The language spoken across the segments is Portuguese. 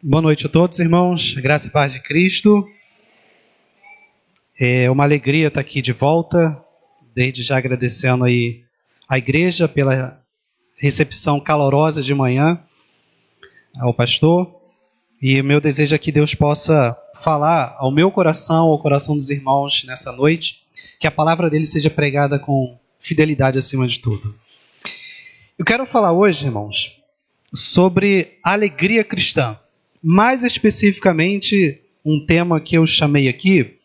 Boa noite a todos, irmãos. Graça e paz de Cristo. É uma alegria estar aqui de volta, desde já agradecendo aí a igreja pela recepção calorosa de manhã, ao pastor. E o meu desejo é que Deus possa falar ao meu coração, ao coração dos irmãos nessa noite, que a palavra dele seja pregada com fidelidade acima de tudo. Eu quero falar hoje, irmãos, sobre alegria cristã. Mais especificamente, um tema que eu chamei aqui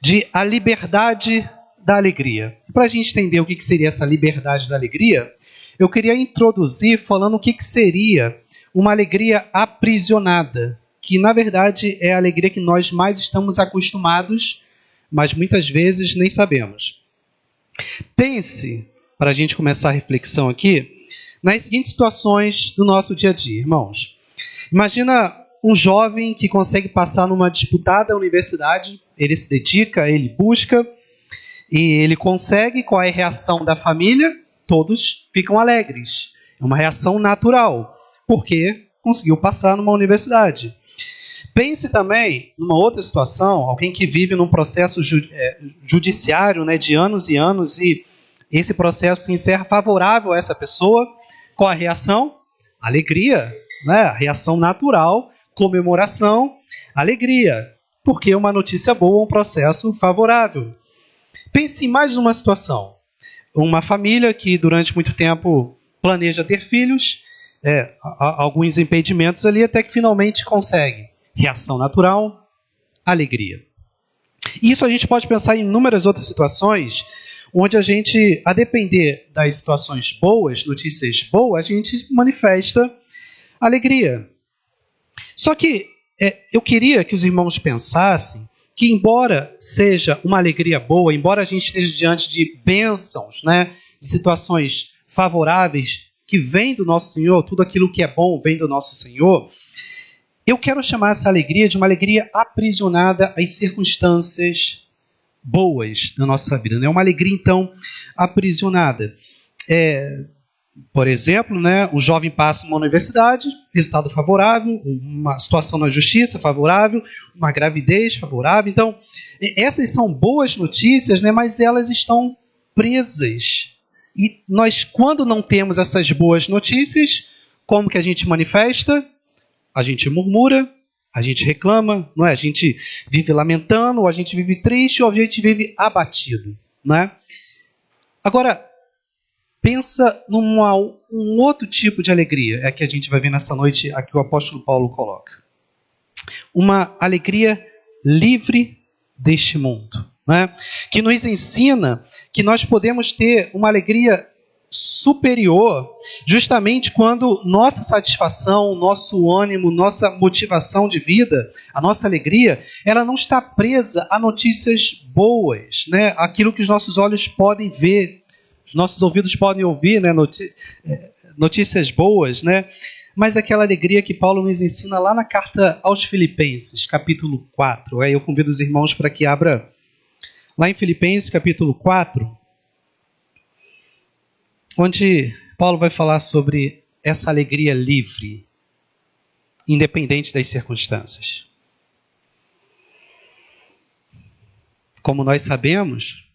de a liberdade da alegria. Para a gente entender o que seria essa liberdade da alegria, eu queria introduzir falando o que seria uma alegria aprisionada, que na verdade é a alegria que nós mais estamos acostumados, mas muitas vezes nem sabemos. Pense, para a gente começar a reflexão aqui, nas seguintes situações do nosso dia a dia, irmãos. Imagina um jovem que consegue passar numa disputada universidade, ele se dedica, ele busca, e ele consegue. Qual é a reação da família? Todos ficam alegres. É uma reação natural, porque conseguiu passar numa universidade. Pense também numa outra situação, alguém que vive num processo judiciário, né, de anos e anos, e esse processo se encerra favorável a essa pessoa. Qual a reação? Alegria, né? A reação natural, comemoração, alegria, porque é uma notícia boa, um processo favorável. Pense em mais uma situação. Uma família que durante muito tempo planeja ter filhos, alguns impedimentos ali, até que finalmente consegue. Reação natural, alegria. Isso a gente pode pensar em inúmeras outras situações, onde a gente, a depender das situações boas, notícias boas, a gente manifesta alegria. Só que eu queria que os irmãos pensassem que, embora seja uma alegria boa, embora a gente esteja diante de bênçãos, né, de situações favoráveis que vêm do nosso Senhor, tudo aquilo que é bom vem do nosso Senhor, eu quero chamar essa alegria de uma alegria aprisionada às circunstâncias boas da nossa vida, né? Uma alegria, então, aprisionada. Por exemplo, né, um jovem passa numa universidade, resultado favorável, uma situação na justiça favorável, uma gravidez favorável. Então, essas são boas notícias, né, mas elas estão presas. E nós, quando não temos essas boas notícias, como que a gente manifesta? A gente murmura, a gente reclama, não é? A gente vive lamentando, ou a gente vive triste, ou a gente vive abatido, né? Agora, pensa num outro tipo de alegria, é que a gente vai ver nessa noite, aqui o apóstolo Paulo coloca. Uma alegria livre deste mundo, né? Que nos ensina que nós podemos ter uma alegria superior, justamente quando nossa satisfação, nosso ânimo, nossa motivação de vida, a nossa alegria, ela não está presa a notícias boas, né? Aquilo que os nossos olhos podem ver, os nossos ouvidos podem ouvir, né? Notícias boas, né? Mas aquela alegria que Paulo nos ensina lá na carta aos Filipenses, capítulo 4. Aí eu convido os irmãos para que abra lá em Filipenses, capítulo 4, onde Paulo vai falar sobre essa alegria livre, independente das circunstâncias. Como nós sabemos,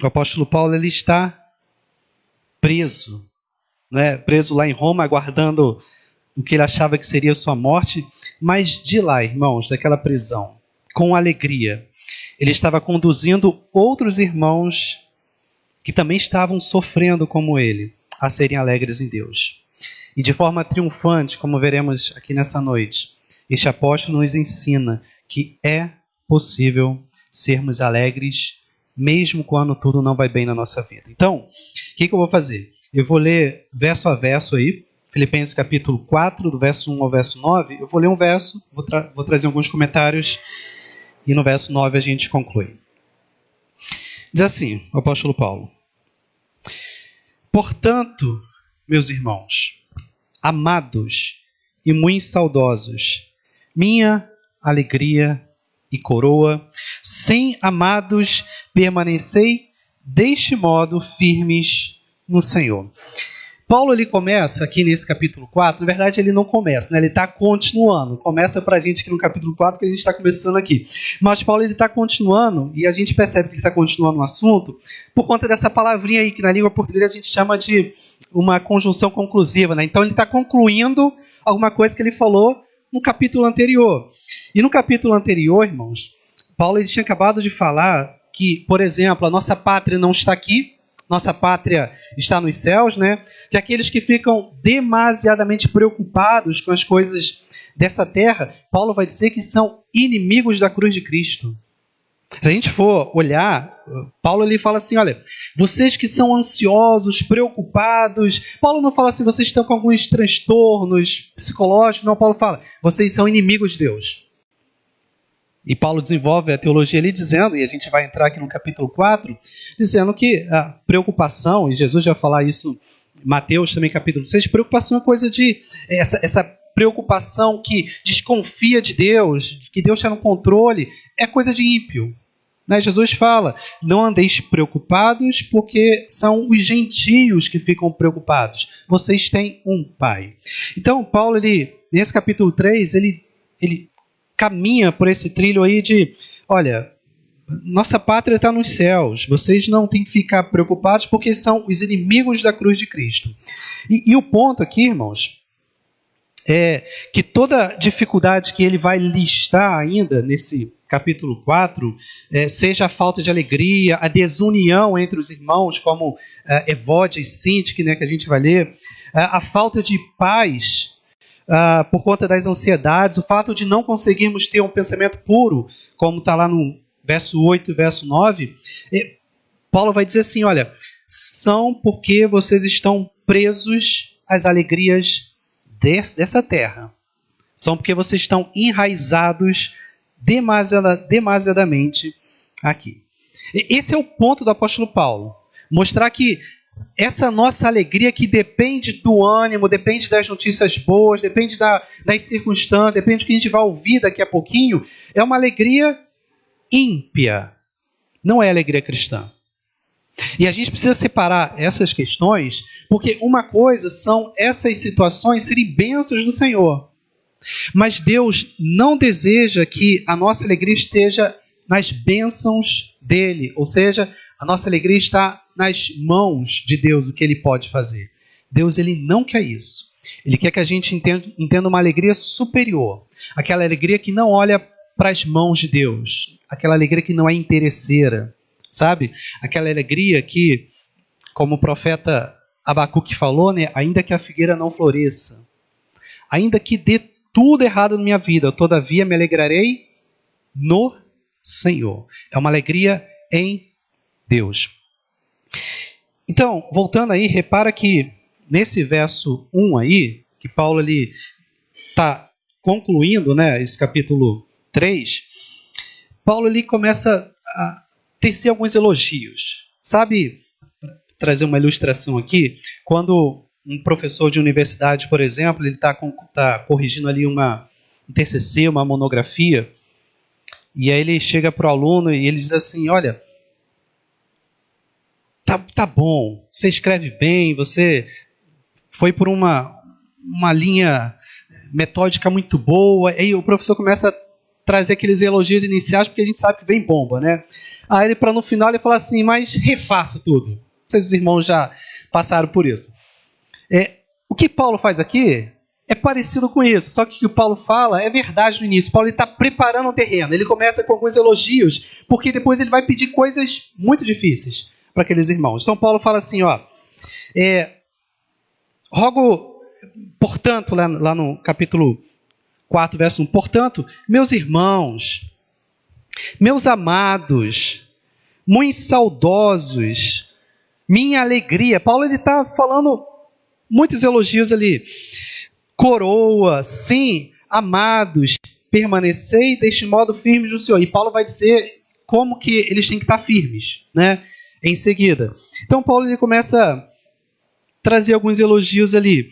o apóstolo Paulo ele está preso, né? Preso lá em Roma, aguardando o que ele achava que seria sua morte, mas de lá, irmãos, daquela prisão, com alegria, ele estava conduzindo outros irmãos que também estavam sofrendo como ele, a serem alegres em Deus. E de forma triunfante, como veremos aqui nessa noite, este apóstolo nos ensina que é possível sermos alegres, mesmo quando tudo não vai bem na nossa vida. Então, o que eu vou fazer? Eu vou ler verso a verso aí, Filipenses capítulo 4, do verso 1 ao verso 9. Eu vou ler um verso, vou trazer alguns comentários, e no verso 9 a gente conclui. Diz assim, o apóstolo Paulo: portanto, meus irmãos, amados e muito saudosos, minha alegria e coroa, sem amados, permanecei deste modo firmes no Senhor. Paulo ele começa aqui nesse capítulo 4, na verdade ele não começa, né? Ele está continuando. Começa para a gente aqui no capítulo 4 que a gente está começando aqui. Mas Paulo ele está continuando e a gente percebe que ele está continuando o assunto por conta dessa palavrinha aí que na língua portuguesa a gente chama de uma conjunção conclusiva, né? Então ele está concluindo alguma coisa que ele falou no capítulo anterior. E no capítulo anterior, irmãos, Paulo ele tinha acabado de falar que, por exemplo, a nossa pátria não está aqui, nossa pátria está nos céus, né? Que aqueles que ficam demasiadamente preocupados com as coisas dessa terra, Paulo vai dizer que são inimigos da cruz de Cristo. Se a gente for olhar, Paulo ele fala assim, olha, vocês que são ansiosos, preocupados, Paulo não fala assim, vocês estão com alguns transtornos psicológicos, não, Paulo fala, vocês são inimigos de Deus. E Paulo desenvolve a teologia ali dizendo, e a gente vai entrar aqui no capítulo 4, dizendo que a preocupação, e Jesus vai falar isso em Mateus também capítulo 6, preocupação é coisa de, essa preocupação que desconfia de Deus, que Deus está no controle, é coisa de ímpio. Né? Jesus fala, não andeis preocupados porque são os gentios que ficam preocupados. Vocês têm um Pai. Então Paulo, nesse capítulo 3, ele caminha por esse trilho aí de, olha, nossa pátria está nos céus, vocês não têm que ficar preocupados porque são os inimigos da cruz de Cristo. E o ponto aqui, irmãos, é que toda dificuldade que ele vai listar ainda nesse capítulo 4, seja a falta de alegria, a desunião entre os irmãos, como Evódia e Sintique, né, que a gente vai ler, a falta de paz, por conta das ansiedades, o fato de não conseguirmos ter um pensamento puro, como está lá no verso 8 e verso 9, Paulo vai dizer assim, olha, são porque vocês estão presos às alegrias dessa terra. São porque vocês estão enraizados demasiadamente aqui. Esse é o ponto do apóstolo Paulo. Mostrar que essa nossa alegria que depende do ânimo, depende das notícias boas, depende das circunstâncias, depende do que a gente vai ouvir daqui a pouquinho, é uma alegria ímpia. Não é alegria cristã. E a gente precisa separar essas questões, porque uma coisa são essas situações serem bênçãos do Senhor. Mas Deus não deseja que a nossa alegria esteja nas bênçãos dele, ou seja, a nossa alegria está nas mãos de Deus, o que ele pode fazer. Deus ele não quer isso. Ele quer que a gente entenda uma alegria superior, aquela alegria que não olha para as mãos de Deus, aquela alegria que não é interesseira, sabe? Aquela alegria que, como o profeta Abacuque falou, né? Ainda que a figueira não floresça, ainda que dê tudo errado na minha vida, eu, todavia me alegrarei no Senhor. É uma alegria em Deus. Então, voltando aí, repara que nesse verso 1 aí, que Paulo está concluindo, né, esse capítulo 3, Paulo começa a tecer alguns elogios. Sabe, trazer uma ilustração aqui, quando um professor de universidade, por exemplo, ele está corrigindo ali um TCC, uma monografia, e aí ele chega para o aluno e ele diz assim, olha, tá bom, você escreve bem, você foi por uma linha metódica muito boa, aí o professor começa a trazer aqueles elogios iniciais, porque a gente sabe que vem bomba, né? Aí ele, para no final, ele fala assim, mas refaça tudo. Vocês, irmãos, já passaram por isso. O que Paulo faz aqui é parecido com isso, só que o que o Paulo fala é verdade no início. Paulo está preparando o terreno, ele começa com alguns elogios, porque depois ele vai pedir coisas muito difíceis para aqueles irmãos. Então Paulo fala assim, rogo, portanto, lá no capítulo 4, verso 1, portanto, meus irmãos, meus amados, muito saudosos, minha alegria. Paulo está falando muitos elogios ali. Coroa, sim, amados, permanecei deste modo firmes no Senhor. E Paulo vai dizer como que eles têm que estar firmes, né? Em seguida. Então Paulo começa a trazer alguns elogios ali,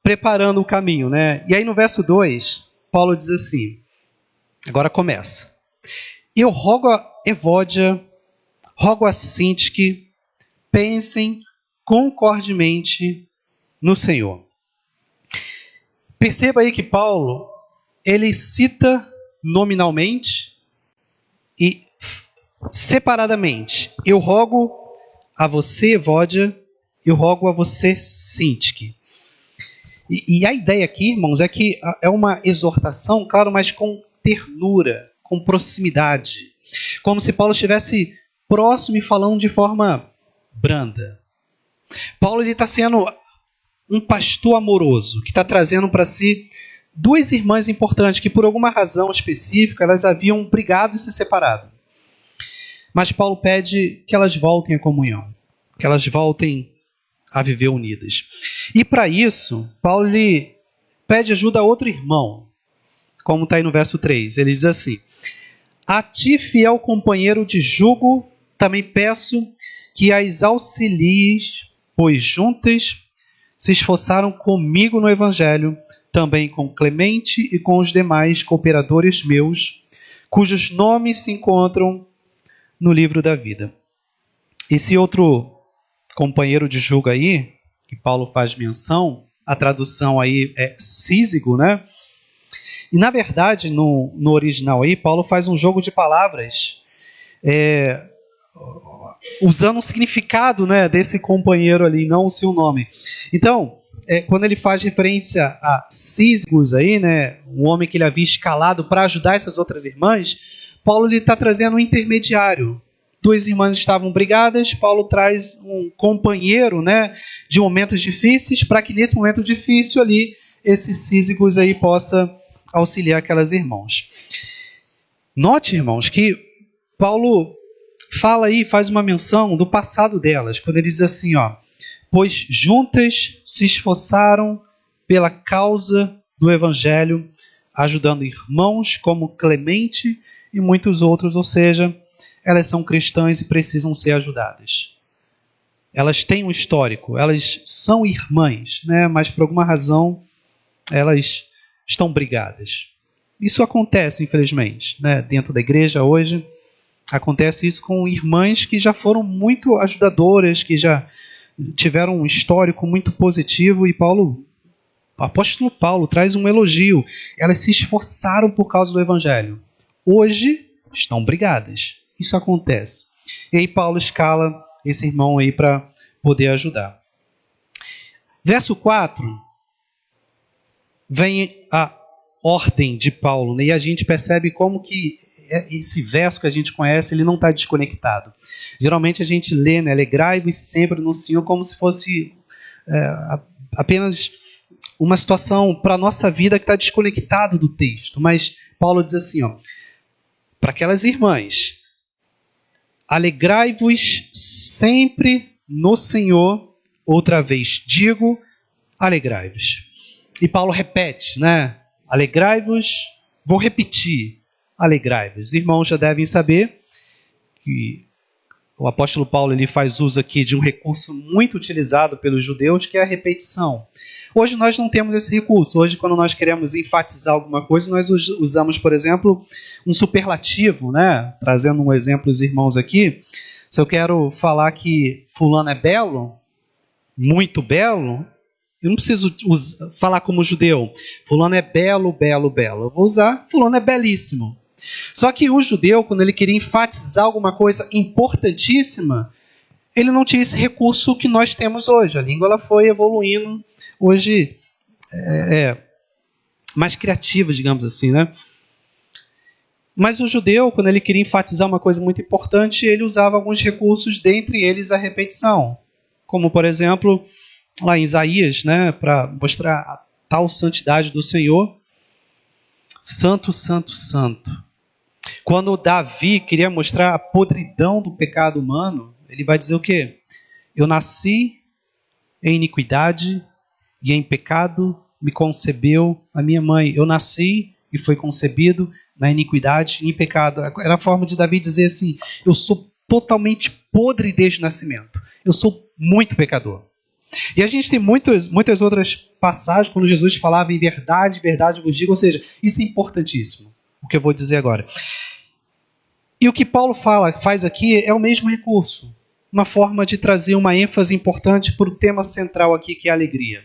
preparando o caminho, né? E aí no verso 2, Paulo diz assim, agora começa. Eu rogo a Evódia, rogo a Sintique, pensem concordemente no Senhor. Perceba aí que Paulo, ele cita nominalmente e separadamente. Eu rogo a você, Evódia, eu rogo a você, Sintique. E a ideia aqui, irmãos, é que é uma exortação, claro, mas com ternura, com proximidade. Como se Paulo estivesse próximo e falando de forma branda. Paulo está sendo um pastor amoroso, que está trazendo para si duas irmãs importantes, que por alguma razão específica, elas haviam brigado e se separado. Mas Paulo pede que elas voltem à comunhão, que elas voltem a viver unidas. E para isso, Paulo lhe pede ajuda a outro irmão, como está aí no verso 3. Ele diz assim: a ti, fiel companheiro de jugo, também peço que as auxilies, pois juntas se esforçaram comigo no Evangelho, também com Clemente e com os demais cooperadores meus, cujos nomes se encontram no livro da vida. Esse outro companheiro de jugo aí, que Paulo faz menção, a tradução aí é Císigo, né? E na verdade, no original aí, Paulo faz um jogo de palavras, usando o significado, né, desse companheiro ali, não o seu nome. Então, quando ele faz referência a Císigos aí, né, um homem que ele havia escalado para ajudar essas outras irmãs, Paulo está trazendo um intermediário. Duas irmãs estavam brigadas, Paulo traz um companheiro, né, de momentos difíceis, para que nesse momento difícil ali, esse Císigos aí possa auxiliar aquelas irmãs. Note, irmãos, que Paulo fala aí, faz uma menção do passado delas, quando ele diz assim, ó, pois juntas se esforçaram pela causa do Evangelho, ajudando irmãos como Clemente e muitos outros, ou seja, elas são cristãs e precisam ser ajudadas. Elas têm um histórico, elas são irmãs, né? Mas por alguma razão elas estão brigadas. Isso acontece, infelizmente, né? Dentro da igreja hoje, acontece isso com irmãs que já foram muito ajudadoras, que já tiveram um histórico muito positivo, e Paulo, o apóstolo Paulo, traz um elogio. Elas se esforçaram por causa do Evangelho. Hoje estão brigadas. Isso acontece. E aí Paulo escala esse irmão aí para poder ajudar. Verso 4, vem a ordem de Paulo, né? E a gente percebe como que esse verso que a gente conhece, ele não está desconectado. Geralmente a gente lê, né, alegrai-vos sempre no Senhor, como se fosse apenas uma situação para a nossa vida que está desconectado do texto. Mas Paulo diz assim, ó, para aquelas irmãs, alegrai-vos sempre no Senhor, outra vez digo, alegrai-vos. E Paulo repete, né? Alegrai-vos, vou repetir, alegrai-vos. Irmãos já devem saber que o apóstolo Paulo ele faz uso aqui de um recurso muito utilizado pelos judeus, que é a repetição. Hoje nós não temos esse recurso. Hoje, quando nós queremos enfatizar alguma coisa, nós usamos, por exemplo, um superlativo, né? Trazendo um exemplo dos irmãos aqui. Se eu quero falar que fulano é belo, muito belo, eu não preciso falar como judeu. Fulano é belo, belo, belo. Eu vou usar fulano é belíssimo. Só que o judeu, quando ele queria enfatizar alguma coisa importantíssima, ele não tinha esse recurso que nós temos hoje. A língua ela foi evoluindo, hoje mais criativa, digamos assim, né? Mas o judeu, quando ele queria enfatizar uma coisa muito importante, ele usava alguns recursos, dentre eles a repetição. Como, por exemplo, lá em Isaías, né, para mostrar a tal santidade do Senhor. Santo, santo, santo. Quando Davi queria mostrar a podridão do pecado humano, ele vai dizer o quê? Eu nasci em iniquidade e em pecado me concebeu a minha mãe. Eu nasci e fui concebido na iniquidade e em pecado. Era a forma de Davi dizer assim, eu sou totalmente podre desde o nascimento. Eu sou muito pecador. E a gente tem muitas outras passagens quando Jesus falava em verdade, verdade vos digo, ou seja, isso é importantíssimo, o que eu vou dizer agora. E o que Paulo faz aqui é o mesmo recurso. uma forma de trazer uma ênfase importante para o tema central aqui, que é a alegria.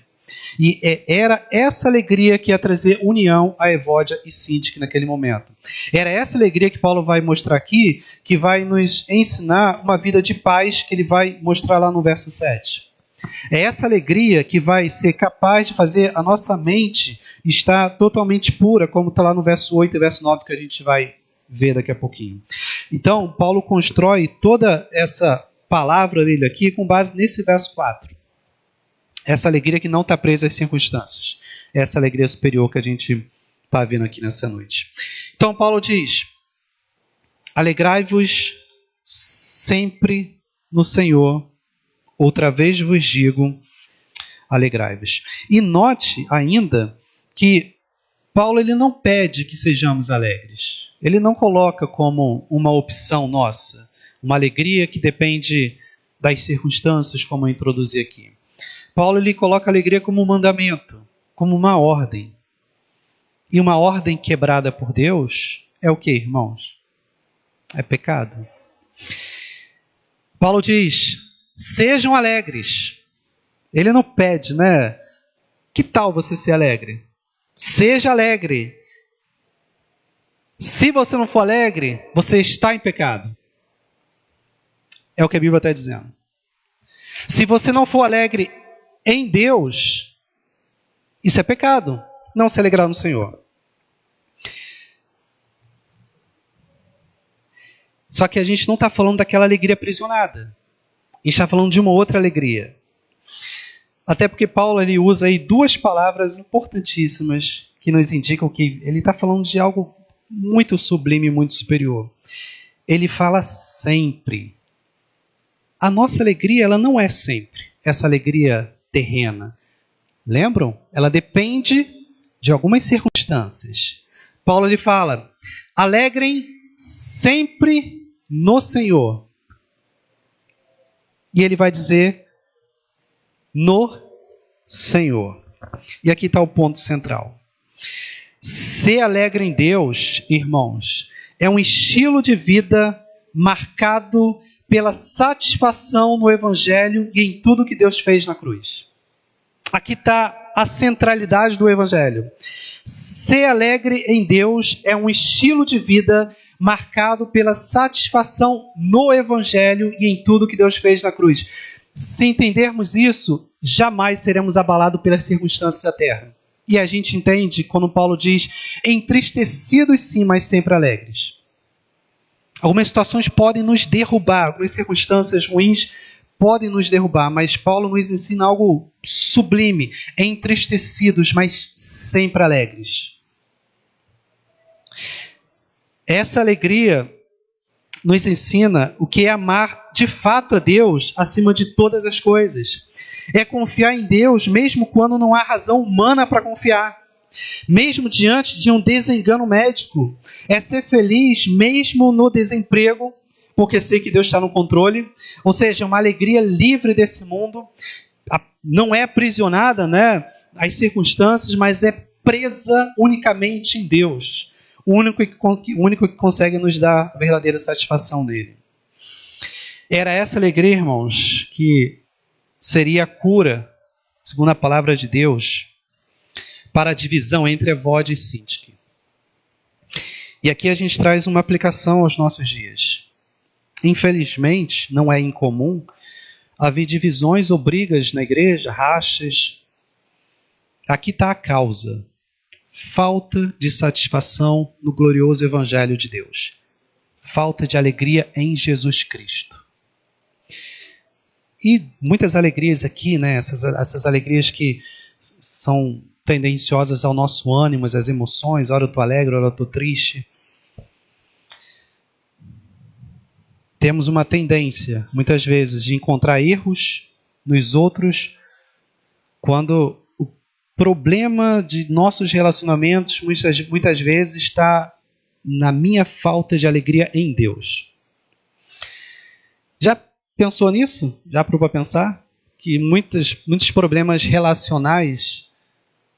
E era essa alegria que ia trazer união a Evódia e Síntique naquele momento. Era essa alegria que Paulo vai mostrar aqui, que vai nos ensinar uma vida de paz, que ele vai mostrar lá no verso 7. É essa alegria que vai ser capaz de fazer a nossa mente estar totalmente pura, como está lá no verso 8 e verso 9, que a gente vai ver daqui a pouquinho. Então, Paulo constrói toda essa palavra dele aqui com base nesse verso 4. Essa alegria que não está presa às circunstâncias. Essa alegria superior que a gente está vendo aqui nessa noite. Então, Paulo diz: alegrai-vos sempre no Senhor. Outra vez vos digo, alegrai-vos. E note ainda que Paulo ele não pede que sejamos alegres. Ele não coloca como uma opção nossa, uma alegria que depende das circunstâncias, como eu introduzi aqui. Paulo ele coloca a alegria como um mandamento, como uma ordem. E uma ordem quebrada por Deus é o que, irmãos? É pecado. Paulo diz: sejam alegres. Ele não pede, né? Que tal você ser alegre? Seja alegre. Se você não for alegre, você está em pecado. É o que a Bíblia está dizendo. Se você não for alegre em Deus, isso é pecado. Não se alegrar no Senhor. Só que a gente não está falando daquela alegria aprisionada. A gente está falando de uma outra alegria. Até porque Paulo ele usa aí duas palavras importantíssimas que nos indicam que ele está falando de algo muito sublime, muito superior. Ele fala sempre. A nossa alegria, ela não é sempre essa alegria terrena. Lembram? Ela depende de algumas circunstâncias. Paulo ele fala: alegrem sempre no Senhor. E ele vai dizer: no Senhor. E aqui está o ponto central. Ser alegre em Deus, irmãos, é um estilo de vida marcado pela satisfação no Evangelho e em tudo que Deus fez na cruz. Aqui está a centralidade do Evangelho. Ser alegre em Deus é um estilo de vida marcado pela satisfação no Evangelho e em tudo que Deus fez na cruz. Se entendermos isso, jamais seremos abalados pelas circunstâncias da terra. E a gente entende quando Paulo diz: entristecidos sim, mas sempre alegres. Algumas situações podem nos derrubar, algumas circunstâncias ruins podem nos derrubar, mas Paulo nos ensina algo sublime: entristecidos, mas sempre alegres. Essa alegria nos ensina o que é amar de fato a Deus acima de todas as coisas. É confiar em Deus mesmo quando não há razão humana para confiar. Mesmo diante de um desengano médico. É ser feliz mesmo no desemprego, porque sei que Deus está no controle. Ou seja, uma alegria livre desse mundo. Não é aprisionada, né, às circunstâncias, mas é presa unicamente em Deus. O único que consegue nos dar a verdadeira satisfação dele. Era essa alegria, irmãos, que seria a cura, segundo a palavra de Deus, para a divisão entre Evódia e Síntique. E aqui a gente traz uma aplicação aos nossos dias. Infelizmente, não é incomum haver divisões ou brigas na igreja, rachas. Aqui está a causa. Falta de satisfação no glorioso Evangelho de Deus. Falta de alegria em Jesus Cristo. E muitas alegrias aqui, né? Essas alegrias que são tendenciosas ao nosso ânimo, às emoções. Ora eu estou alegre, ora eu estou triste. Temos uma tendência, muitas vezes, de encontrar erros nos outros quando o problema de nossos relacionamentos muitas vezes está na minha falta de alegria em Deus. Já pensou nisso? Já parou para pensar? Que muitos problemas relacionais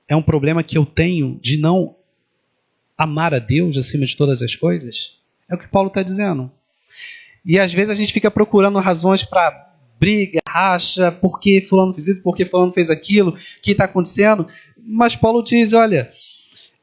é um problema que eu tenho de não amar a Deus acima de todas as coisas? É o que Paulo está dizendo. E às vezes a gente fica procurando razões para briga, racha, por que fulano fez isso, por que fulano fez aquilo, o que está acontecendo. Mas Paulo diz, olha,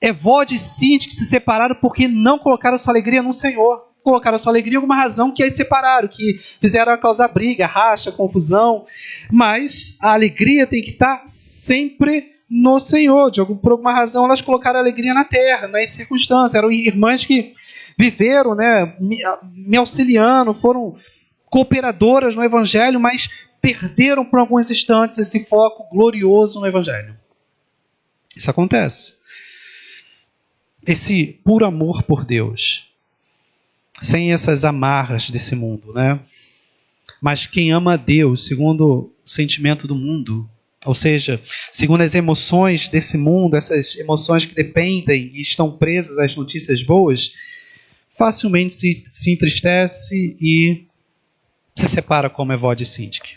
Evode e Sintique se separaram porque não colocaram sua alegria no Senhor. Colocaram sua alegria em alguma razão que as separaram, que fizeram causar briga, racha, confusão. Mas a alegria tem que estar sempre no Senhor. Por alguma razão elas colocaram a alegria na terra, nas circunstâncias. Eram irmãs que viveram, né, me auxiliando, foram cooperadoras no Evangelho, mas perderam por alguns instantes esse foco glorioso no Evangelho. Isso acontece. Esse puro amor por Deus, sem essas amarras desse mundo, né? Mas quem ama a Deus segundo o sentimento do mundo, ou seja, segundo as emoções desse mundo, essas emoções que dependem e estão presas às notícias boas, facilmente se entristece e se separa como Evode e Sintique.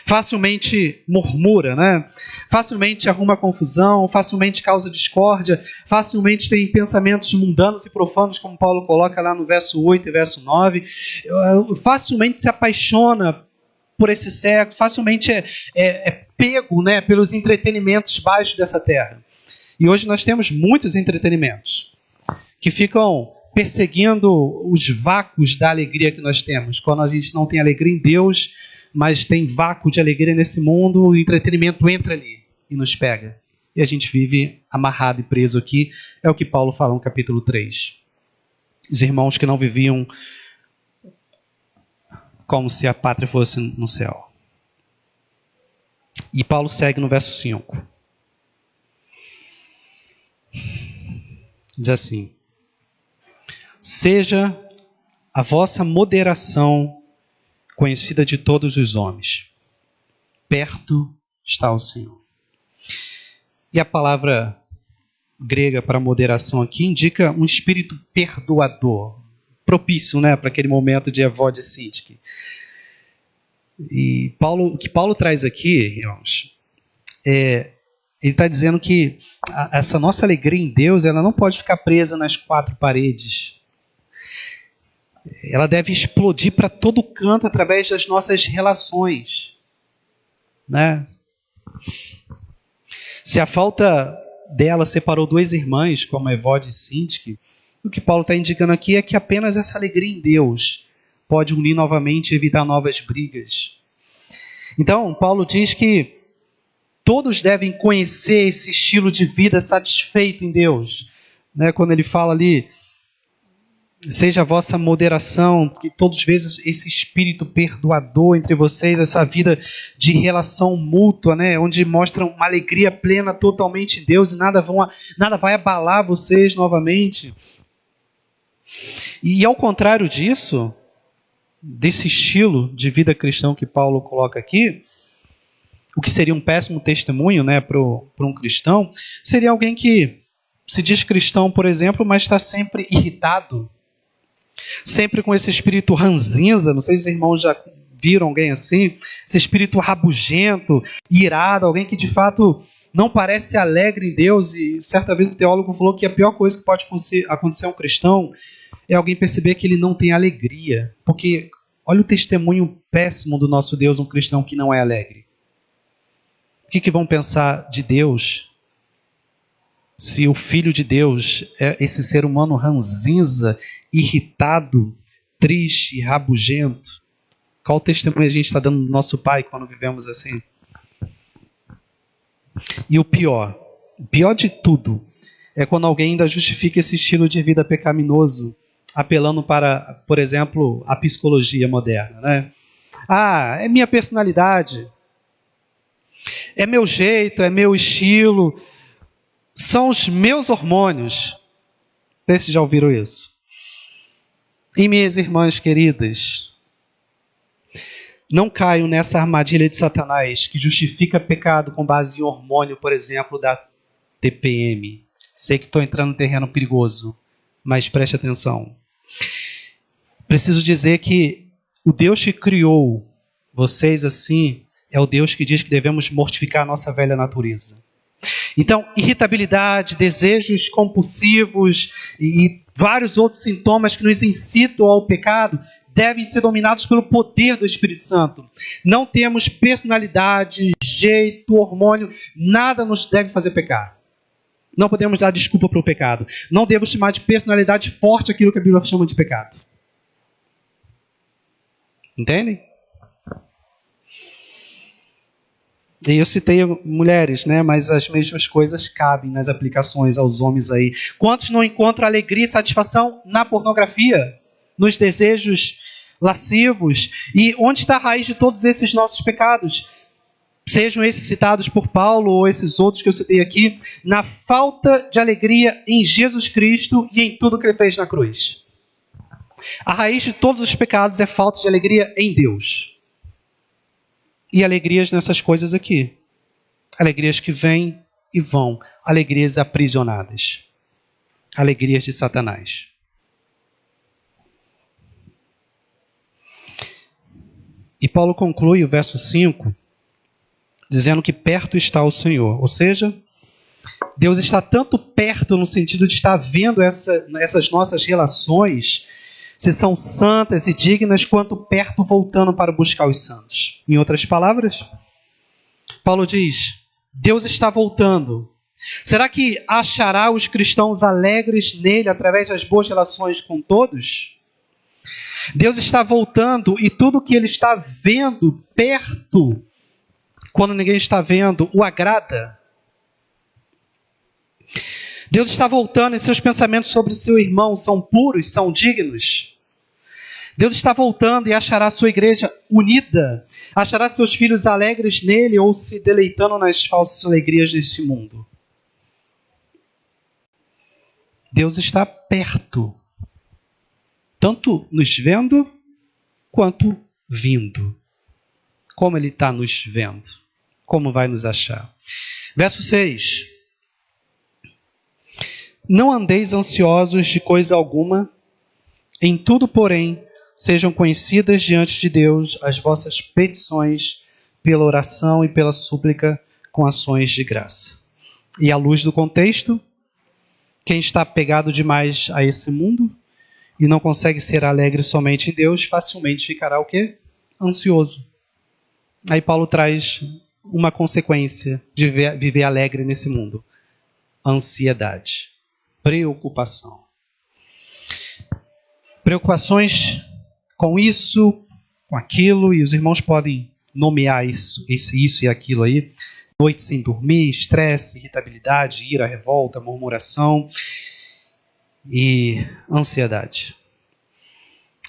Facilmente murmura, né? Facilmente arruma confusão, facilmente causa discórdia, facilmente tem pensamentos mundanos e profanos, como Paulo coloca lá no verso 8 e verso 9. Facilmente se apaixona por esse século, facilmente é pego, né, pelos entretenimentos baixos dessa terra. E hoje nós temos muitos entretenimentos que ficam perseguindo os vácuos da alegria que nós temos. Quando a gente não tem alegria em Deus, mas tem vácuo de alegria nesse mundo, o entretenimento entra ali e nos pega. E a gente vive amarrado e preso aqui. É o que Paulo fala no capítulo 3. Os irmãos que não viviam como se a pátria fosse no céu. E Paulo segue no verso 5. Diz assim: seja a vossa moderação conhecida de todos os homens. Perto está o Senhor. E a palavra grega para moderação aqui indica um espírito perdoador, propício, né, para aquele momento de Evode e Sintique. E o que Paulo traz aqui, irmãos, ele está dizendo que essa nossa alegria em Deus, ela não pode ficar presa nas quatro paredes. Ela deve explodir para todo canto através das nossas relações, né? Se a falta dela separou duas irmãs, como Evode e Sintique, o que Paulo está indicando aqui é que apenas essa alegria em Deus pode unir novamente e evitar novas brigas. Então, Paulo diz que todos devem conhecer esse estilo de vida satisfeito em Deus, né? Quando ele fala ali, seja a vossa moderação, que todos vejam esse espírito perdoador entre vocês, essa vida de relação mútua, né? Onde mostram uma alegria plena totalmente em Deus e nada vai abalar vocês novamente. E ao contrário disso, desse estilo de vida cristão que Paulo coloca aqui, o que seria um péssimo testemunho, né, para um cristão, seria alguém que se diz cristão, por exemplo, mas está sempre irritado, sempre com esse espírito ranzinza. Não sei se os irmãos já viram alguém assim, esse espírito rabugento, irado, alguém que de fato não parece alegre em Deus. E certa vez o teólogo falou que a pior coisa que pode acontecer a um cristão é alguém perceber que ele não tem alegria. Porque olha o testemunho péssimo do nosso Deus, um cristão que não é alegre. O que vão pensar de Deus se o Filho de Deus é esse ser humano ranzinza, irritado, triste, rabugento? Qual testemunho a gente está dando do nosso Pai quando vivemos assim? E o pior de tudo, é quando alguém ainda justifica esse estilo de vida pecaminoso, apelando para, por exemplo, a psicologia moderna, né? Ah, é minha personalidade, é meu jeito, é meu estilo, são os meus hormônios. Vocês já ouviram isso? E minhas irmãs queridas, não caiam nessa armadilha de Satanás que justifica pecado com base em hormônio, por exemplo, da TPM. Sei que estou entrando em terreno perigoso, mas preste atenção. Preciso dizer que o Deus que criou vocês assim é o Deus que diz que devemos mortificar a nossa velha natureza. Então, irritabilidade, desejos compulsivos e vários outros sintomas que nos incitam ao pecado devem ser dominados pelo poder do Espírito Santo. Não temos personalidade, jeito, hormônio, nada nos deve fazer pecar. Não podemos dar desculpa para o pecado. Não devemos chamar de personalidade forte aquilo que a Bíblia chama de pecado. Entendem? E eu citei mulheres, né? Mas as mesmas coisas cabem nas aplicações aos homens aí. Quantos não encontram alegria e satisfação na pornografia, nos desejos lascivos? E onde está a raiz de todos esses nossos pecados? Sejam esses citados por Paulo ou esses outros que eu citei aqui, na falta de alegria em Jesus Cristo e em tudo que Ele fez na cruz. A raiz de todos os pecados é falta de alegria em Deus. E alegrias nessas coisas aqui. Alegrias que vêm e vão. Alegrias aprisionadas. Alegrias de Satanás. E Paulo conclui o verso 5, dizendo que perto está o Senhor. Ou seja, Deus está tanto perto no sentido de estar vendo essas nossas relações, se são santas e dignas, quanto perto voltando para buscar os santos. Em outras palavras, Paulo diz, Deus está voltando. Será que achará os cristãos alegres nele através das boas relações com todos? Deus está voltando e tudo que ele está vendo perto, quando ninguém está vendo, o agrada. Deus está voltando e seus pensamentos sobre seu irmão são puros, são dignos. Deus está voltando e achará sua igreja unida, achará seus filhos alegres nele ou se deleitando nas falsas alegrias deste mundo. Deus está perto, tanto nos vendo quanto vindo. Como Ele está nos vendo? Como vai nos achar? Verso 6. Não andeis ansiosos de coisa alguma, em tudo, porém, sejam conhecidas diante de Deus as vossas petições pela oração e pela súplica com ações de graça. E à luz do contexto, quem está apegado demais a esse mundo e não consegue ser alegre somente em Deus, facilmente ficará o quê? Ansioso. Aí Paulo traz uma consequência de viver alegre nesse mundo. Ansiedade. Preocupação. Preocupações com isso, com aquilo, e os irmãos podem nomear isso e aquilo aí. Noite sem dormir, estresse, irritabilidade, ira, revolta, murmuração e ansiedade.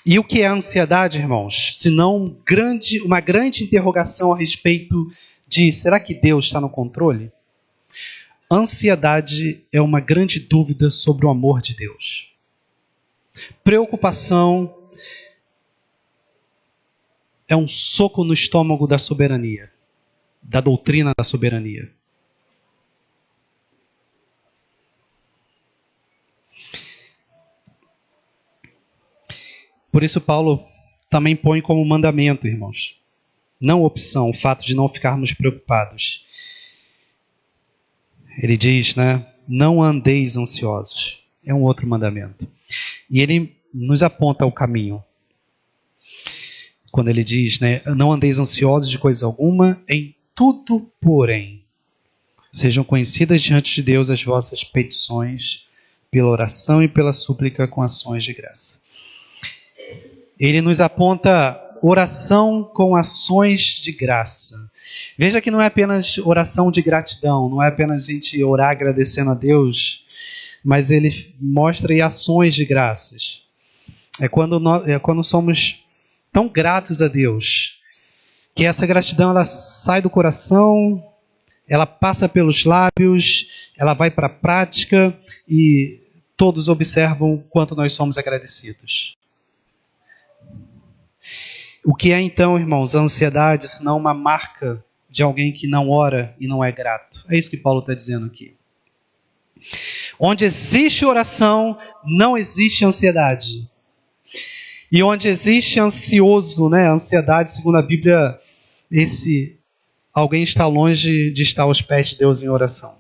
E o que é ansiedade, irmãos? Senão uma grande interrogação a respeito de, será que Deus está no controle? Ansiedade é uma grande dúvida sobre o amor de Deus. Preocupação é um soco no estômago da soberania, da doutrina da soberania. Por isso Paulo também põe como mandamento, irmãos, não opção, o fato de não ficarmos preocupados. Ele diz, né? Não andeis ansiosos. É um outro mandamento. E ele nos aponta o caminho. Quando ele diz, né? Não andeis ansiosos de coisa alguma, em tudo, porém, sejam conhecidas diante de Deus as vossas petições, pela oração e pela súplica com ações de graça. Ele nos aponta oração com ações de graça. Veja que não é apenas oração de gratidão, não é apenas a gente orar agradecendo a Deus, mas ele mostra aí ações de graças. É quando somos tão gratos a Deus, que essa gratidão ela sai do coração, ela passa pelos lábios, ela vai para a prática e todos observam quanto nós somos agradecidos. O que é então, irmãos, a ansiedade, senão uma marca de alguém que não ora e não é grato? É isso que Paulo está dizendo aqui. Onde existe oração, não existe ansiedade. E onde existe ansioso, né, ansiedade, segundo a Bíblia, alguém está longe de estar aos pés de Deus em oração.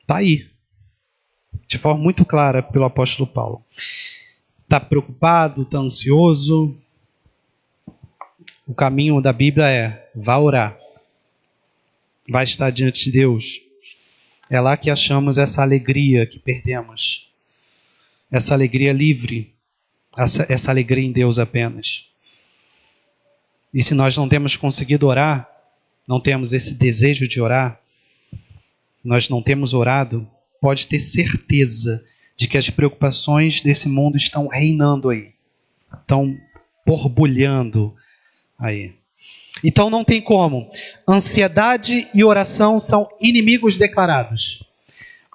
Está aí, de forma muito clara pelo apóstolo Paulo. está preocupado, está ansioso, o caminho da Bíblia é: vá orar, vai estar diante de Deus. É lá que achamos essa alegria que perdemos, essa alegria livre, essa alegria em Deus apenas. E se nós não temos conseguido orar, não temos esse desejo de orar, nós não temos orado, pode ter certeza de que as preocupações desse mundo estão reinando aí, estão borbulhando aí. Então não tem como. Ansiedade e oração são inimigos declarados.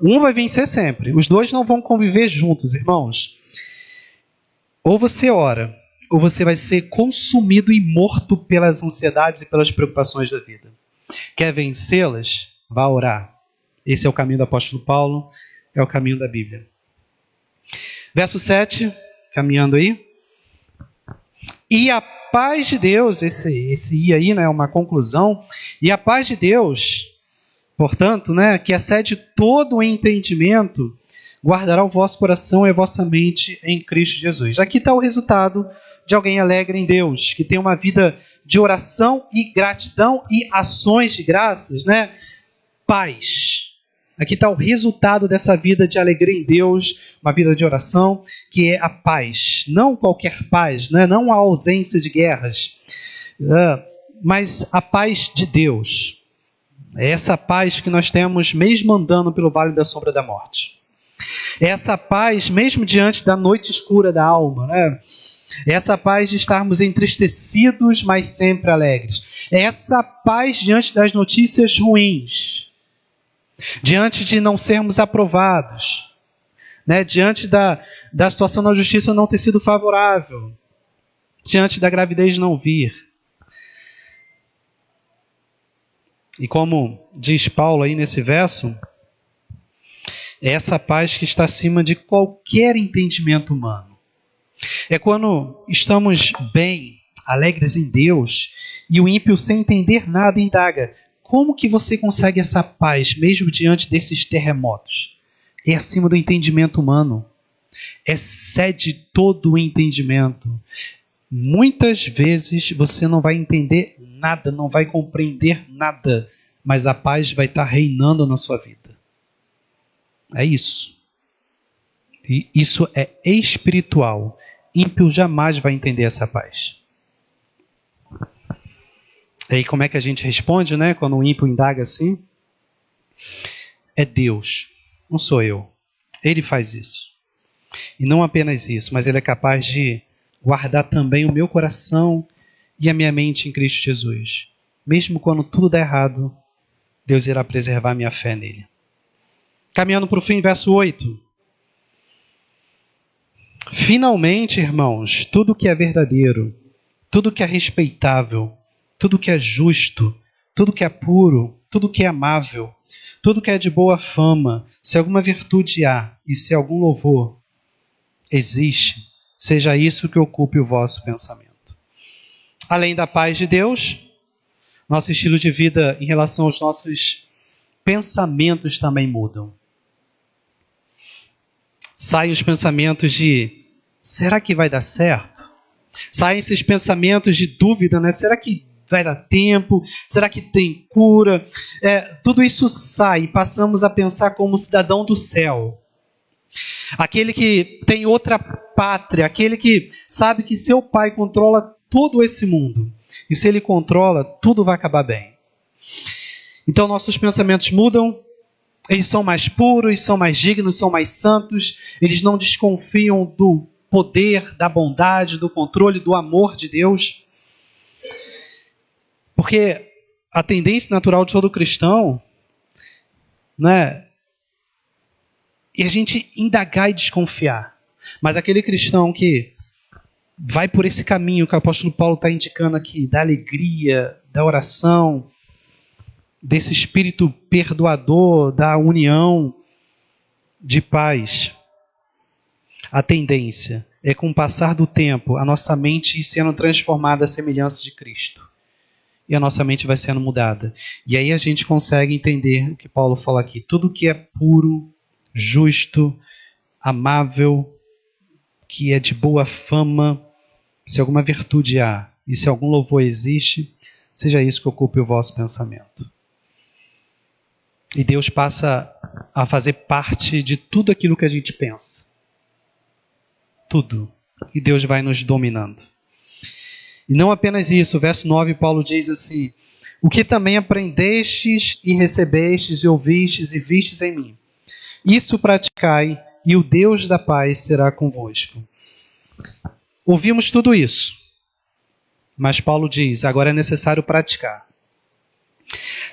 Um vai vencer sempre. Os dois não vão conviver juntos, irmãos. Ou você ora, ou você vai ser consumido e morto pelas ansiedades e pelas preocupações da vida. Quer vencê-las? Vá orar. Esse é o caminho do apóstolo Paulo, é o caminho da Bíblia. Verso 7, caminhando aí. E a paz de Deus, esse "e" aí, né, é uma conclusão. E a paz de Deus, portanto, né, que excede todo o entendimento, guardará o vosso coração e a vossa mente em Cristo Jesus. Aqui está o resultado de alguém alegre em Deus, que tem uma vida de oração e gratidão e ações de graças, né? Paz. Aqui está o resultado dessa vida de alegria em Deus, uma vida de oração, que é a paz. Não qualquer paz, né? Não a ausência de guerras, mas a paz de Deus. É essa paz que nós temos mesmo andando pelo vale da sombra da morte. É essa paz mesmo diante da noite escura da alma, né? É essa paz de estarmos entristecidos, mas sempre alegres. É essa paz diante das notícias ruins. Diante de não sermos aprovados, né? Diante da situação na justiça não ter sido favorável, diante da gravidez não vir. E como diz Paulo aí nesse verso, é essa paz que está acima de qualquer entendimento humano. É quando estamos bem, alegres em Deus, e o ímpio, sem entender nada, indaga: como que você consegue essa paz, mesmo diante desses terremotos? É acima do entendimento humano. Excede todo o entendimento. Muitas vezes você não vai entender nada, não vai compreender nada, mas a paz vai estar reinando na sua vida. É isso. E isso é espiritual. Ímpio jamais vai entender essa paz. E aí como é que a gente responde, né? Quando o ímpio indaga assim? É Deus, não sou eu. Ele faz isso. E não apenas isso, mas Ele é capaz de guardar também o meu coração e a minha mente em Cristo Jesus. Mesmo quando tudo dá errado, Deus irá preservar minha fé nele. Caminhando para o fim, verso 8. Finalmente, irmãos, tudo que é verdadeiro, tudo que é respeitável, tudo que é justo, tudo que é puro, tudo que é amável, tudo que é de boa fama, se alguma virtude há e se algum louvor existe, seja isso que ocupe o vosso pensamento. Além da paz de Deus, nosso estilo de vida em relação aos nossos pensamentos também mudam. Saem os pensamentos de: será que vai dar certo? Saem esses pensamentos de dúvida, né? Será que vai dar tempo? Será que tem cura? Tudo isso sai e passamos a pensar como cidadão do céu. Aquele que tem outra pátria, aquele que sabe que seu pai controla todo esse mundo. E se ele controla, tudo vai acabar bem. Então nossos pensamentos mudam, eles são mais puros, são mais dignos, são mais santos, eles não desconfiam do poder, da bondade, do controle, do amor de Deus. Porque a tendência natural de todo cristão, né, é a gente indagar e desconfiar. Mas aquele cristão que vai por esse caminho que o apóstolo Paulo está indicando aqui, da alegria, da oração, desse espírito perdoador, da união, de paz, a tendência é, com o passar do tempo, a nossa mente ir sendo transformada à semelhança de Cristo. E a nossa mente vai sendo mudada. E aí a gente consegue entender o que Paulo fala aqui. Tudo que é puro, justo, amável, que é de boa fama, se alguma virtude há e se algum louvor existe, seja isso que ocupe o vosso pensamento. E Deus passa a fazer parte de tudo aquilo que a gente pensa. Tudo. E Deus vai nos dominando. E não apenas isso, o verso 9, Paulo diz assim: o que também aprendestes e recebestes e ouvistes e vistes em mim, isso praticai, e o Deus da paz será convosco. Ouvimos tudo isso, mas Paulo diz, agora é necessário praticar.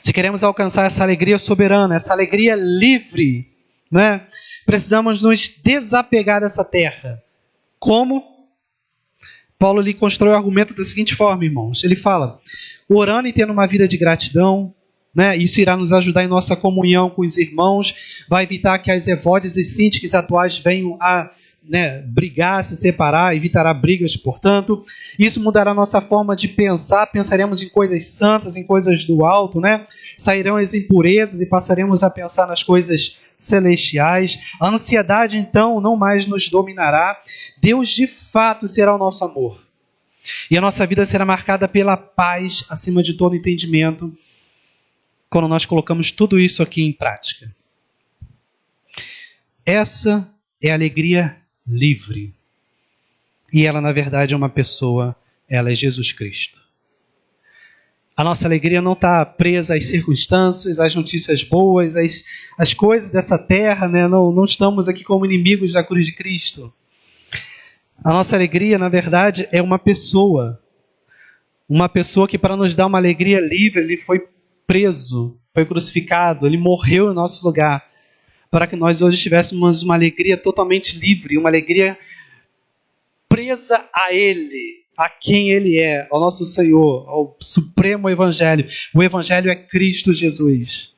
Se queremos alcançar essa alegria soberana, essa alegria livre, né, precisamos nos desapegar dessa terra. Como? Paulo lhe constrói o argumento da seguinte forma, irmãos. Ele fala, orando e tendo uma vida de gratidão, né, isso irá nos ajudar em nossa comunhão com os irmãos, vai evitar que as evodes e síntiques atuais venham a brigar, se separar, evitará brigas, portanto. Isso mudará a nossa forma de pensar, pensaremos em coisas santas, em coisas do alto, né? Sairão as impurezas e passaremos a pensar nas coisas celestiais. A ansiedade, então, não mais nos dominará. Deus, de fato, será o nosso amor. E a nossa vida será marcada pela paz, acima de todo entendimento, quando nós colocamos tudo isso aqui em prática. Essa é a alegria livre. E ela, na verdade, é uma pessoa, ela é Jesus Cristo. A nossa alegria não está presa às circunstâncias, às notícias boas, às coisas dessa terra, né? Não estamos aqui como inimigos da cruz de Cristo. A nossa alegria, na verdade, é uma pessoa. Uma pessoa que, para nos dar uma alegria livre, ele foi preso, foi crucificado, ele morreu em nosso lugar, para que nós hoje tivéssemos uma alegria totalmente livre, uma alegria presa a Ele, a quem Ele é, ao nosso Senhor, ao supremo Evangelho. O Evangelho é Cristo Jesus.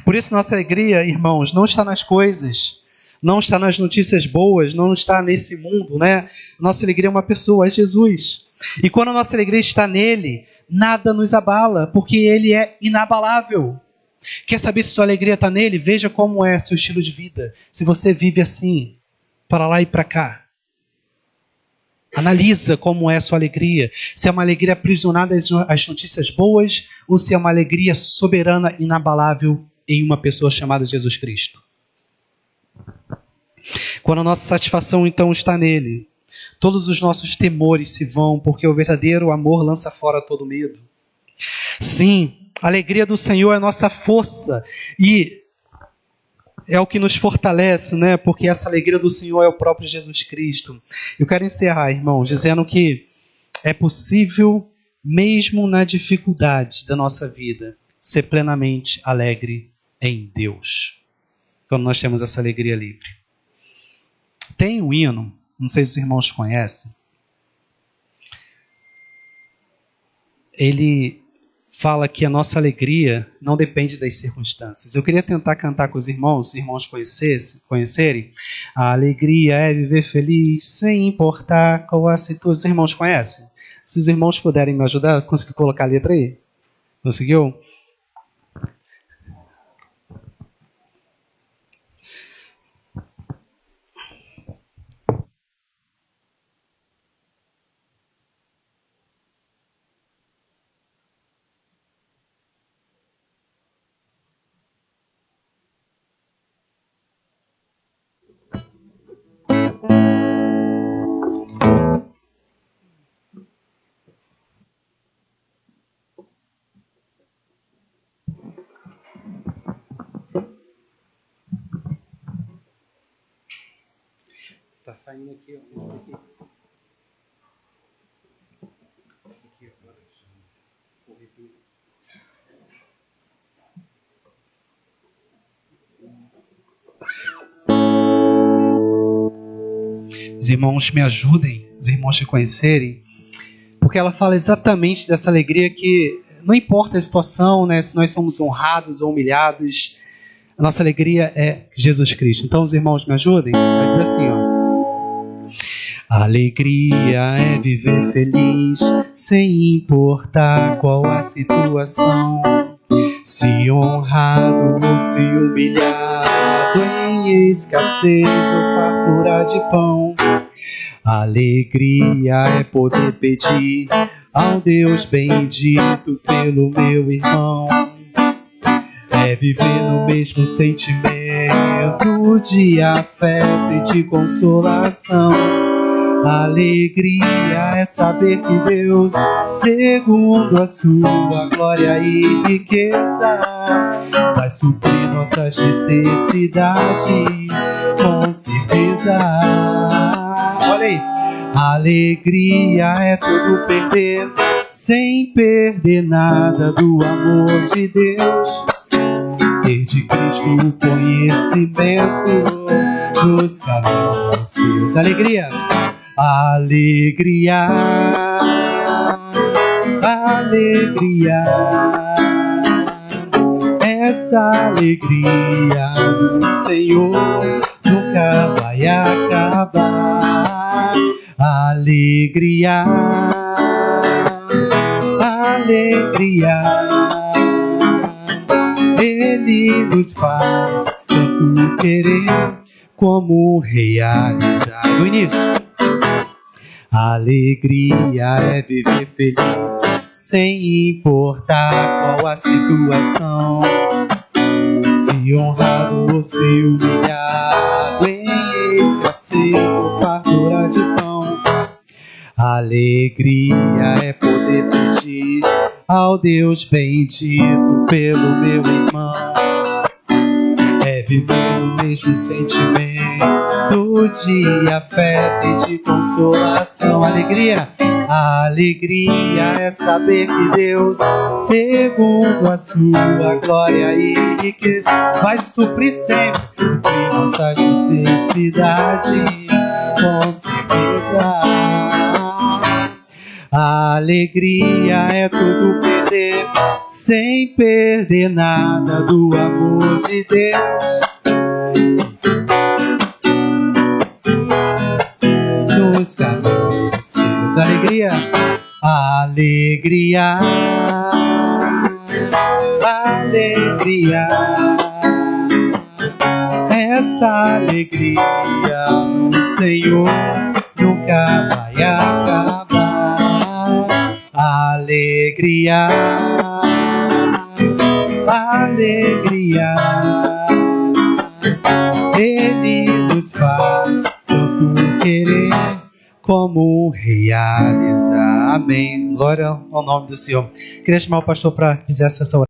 Por isso nossa alegria, irmãos, não está nas coisas, não está nas notícias boas, não está nesse mundo, né? Nossa alegria é uma pessoa, é Jesus. E quando a nossa alegria está nele, nada nos abala, porque Ele é inabalável. Quer saber se sua alegria está nele? Veja como é seu estilo de vida. Se você vive assim, para lá e para cá. Analisa como é sua alegria. Se é uma alegria aprisionada às notícias boas ou se é uma alegria soberana, inabalável em uma pessoa chamada Jesus Cristo. Quando a nossa satisfação então está nele, todos os nossos temores se vão, porque o verdadeiro amor lança fora todo medo. Sim, a alegria do Senhor é a nossa força e é o que nos fortalece, né? Porque essa alegria do Senhor é o próprio Jesus Cristo. Eu quero encerrar, irmãos, dizendo que é possível, mesmo na dificuldade da nossa vida, ser plenamente alegre em Deus, quando nós temos essa alegria livre. Tem um hino, não sei se os irmãos conhecem, ele fala que a nossa alegria não depende das circunstâncias. Eu queria tentar cantar com os irmãos conhecerem. A alegria é viver feliz, sem importar qual a situação. Os irmãos conhecem? Se os irmãos puderem me ajudar, consegui colocar a letra aí? Conseguiu? Tá saindo aqui, ó. Esse aqui agora. Os irmãos me ajudem, os irmãos te conhecerem, porque ela fala exatamente dessa alegria que não importa a situação, né, se nós somos honrados ou humilhados, a nossa alegria é Jesus Cristo. Então os irmãos me ajudem, vai dizer assim, ó. A alegria é viver feliz, sem importar qual a situação. Se honrado ou se humilhado, em escassez ou fartura de pão. Alegria é poder pedir ao Deus bendito pelo meu irmão. É viver no mesmo sentimento de afeto e de consolação. Alegria é saber que Deus, segundo a sua glória e riqueza, vai suprir nossas necessidades, com certeza. Olha aí. Alegria é tudo perder, sem perder nada do amor de Deus. Ter de Cristo o conhecimento dos caminhos seus. Alegria, alegria, alegria. Essa alegria do Senhor nunca vai acabar. Alegria, alegria. Ele nos faz tanto querer como realizar. No início, alegria é viver feliz, sem importar qual a situação. Se honrado ou se humilhado, em escassez ou fartura de pão. Alegria é poder pedir ao Deus bendito pelo meu irmão. É viver o mesmo sentimento de afeto e de consolação. Alegria, alegria é saber que Deus, segundo a sua glória e riqueza, vai suprir sempre nossas necessidades, com certeza. A alegria é tudo perder, sem perder nada do amor de Deus. Nos caminhos seus. Alegria, alegria, alegria. Essa alegria no Senhor nunca vai acabar. Alegria, alegria. Ele nos faz tanto querer como realizar. Amém. Glória ao nome do Senhor. Queria chamar o pastor para que fizesse essa oração.